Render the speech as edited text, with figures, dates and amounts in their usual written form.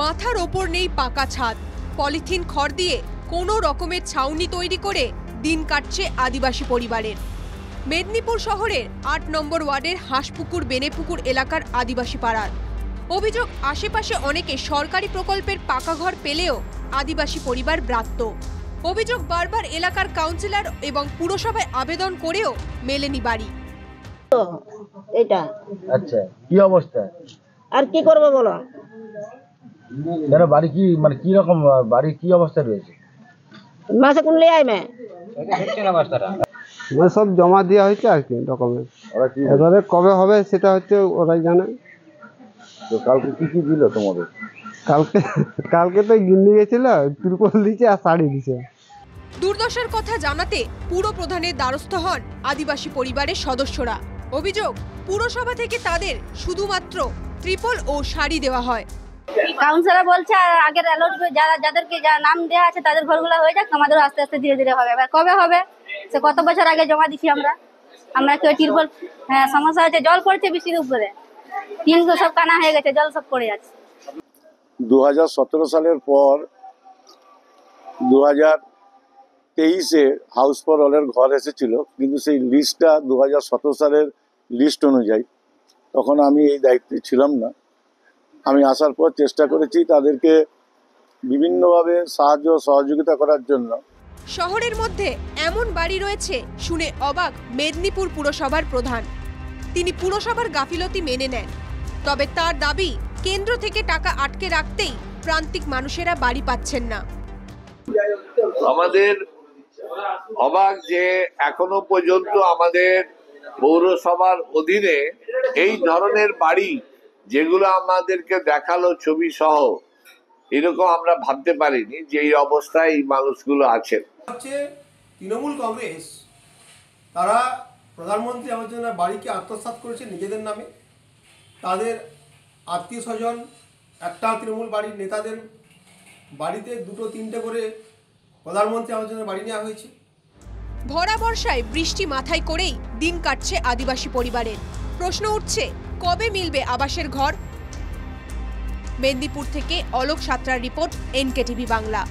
মাথার ওপর নেই পাকা ছাদ, পলিথিন খড় দিয়ে কোনো রকমের ছাউনি তৈরি করে দিন কাটছে আদিবাসী পরিবারের। মেদিনীপুর শহরের ৮ নম্বর ওয়ার্ডের হাঁসপুকুর বেনেপুকুর এলাকার আদিবাসী পাড়ার অভিযোগ, আশেপাশে অনেকে সরকারি প্রকল্পের পাকা ঘর পেলেও আদিবাসী পরিবার ব্রাত্য। অভিযোগ, বারবার এলাকার কাউন্সিলর এবং পুরসভায় আবেদন করেও মেলেনি বাড়ি। এটা আচ্ছা, কি অবস্থা? আর কি করবো বলো? যারা বাড়ি কি মানে কি রকম বাড়ি কি অবস্থা রয়েছে? মাসে কোন লে আই মে সব জমা দেওয়া হয়েছে আর কি ডকুমেন্ট। এবারে কবে হবে সেটা হচ্ছে ওরাই জানে। তো কালকে কি কি দিল তোমাদের? কালকে তো গিন্নি গেছিল, তিরপল দিচ্ছে আর শাড়ি দিচ্ছে। দুর্দশার কথা জানাতে পুর প্রধানের দ্বারস্থ হন আদিবাসী পরিবারের সদস্যরা। অভিযোগ, পুরসভা থেকে তাদের শুধুমাত্র ত্রিপল ও শাড়ি দেওয়া হয়। কাউন্সিলর বলছে আগের অ্যালট যাদেরকে নাম দেওয়া আছে তাদের ঘরগুলো হয়ে যাক, আমাদের আস্তে আস্তে ধীরে ধীরে হবে। এবার কবে হবে? সে কত বছর আগে জমা দিচ্ছি আমরা কেউ ত্রিপল। হ্যাঁ, সমস্যা হচ্ছে জল পড়ছে বৃষ্টির উপরে, টিনগুলো সব কানা হয়ে গেছে, জল সব পড়ে যাচ্ছে। 2017 সালের পর 2023-এ হাউস ফর অলের ঘর এসেছিল, কিন্তু সেই লিস্টটা 2017 সালের লিস্ট অনুযায়ী। তখন আমি এই দায়িত্বে ছিলাম না। আমি আসার পর চেষ্টা করেছি তাদেরকে বিভিন্নভাবে সাহায্য সহযোগিতা করার জন্য। শহরের মধ্যে এমন বাড়ি রয়েছে শুনে অবাক মেদিনীপুর পুরসভার প্রধান। তিনি পুরসভার গাফিলতি মেনে নেন, তবে তার দাবি কেন্দ্র থেকে টাকা আটকে রাখতেই প্রান্তিক মানুষেরা বাড়ি পাচ্ছেন না। আমাদের অবাক যে এখনো পর্যন্ত আমাদের পৌরসভার অধীনে এই ধরনের বাড়ি যেগুলো আমাদেরকে দেখালো ছবি সহ, এরকম আমরা ভাবতে পারিনি যে এই অবস্থায় এই মানুষগুলো আছেন। তৃণমূল কংগ্রেস তারা প্রধানমন্ত্রী আবাস যোজনার বাড়িকে আত্মসাৎ করেছে নিজেদের নামে। তাদের আত্মীয় স্বজন একটা তৃণমূল বাড়ির নেতাদের বাড়িতে 2-3টে করে প্রধানমন্ত্রী আবাস যোজনার বাড়ি নেওয়া হয়েছে। ভরা বর্ষায় বৃষ্টি মাথায় করেই দিন কাটছে আদিবাসী পরিবারের। প্রশ্ন উঠছে, কবে মিলবে আবাসের ঘর? মেদিনীপুর থেকে অলোক সাঁতরার রিপোর্ট, NKTV বাংলা।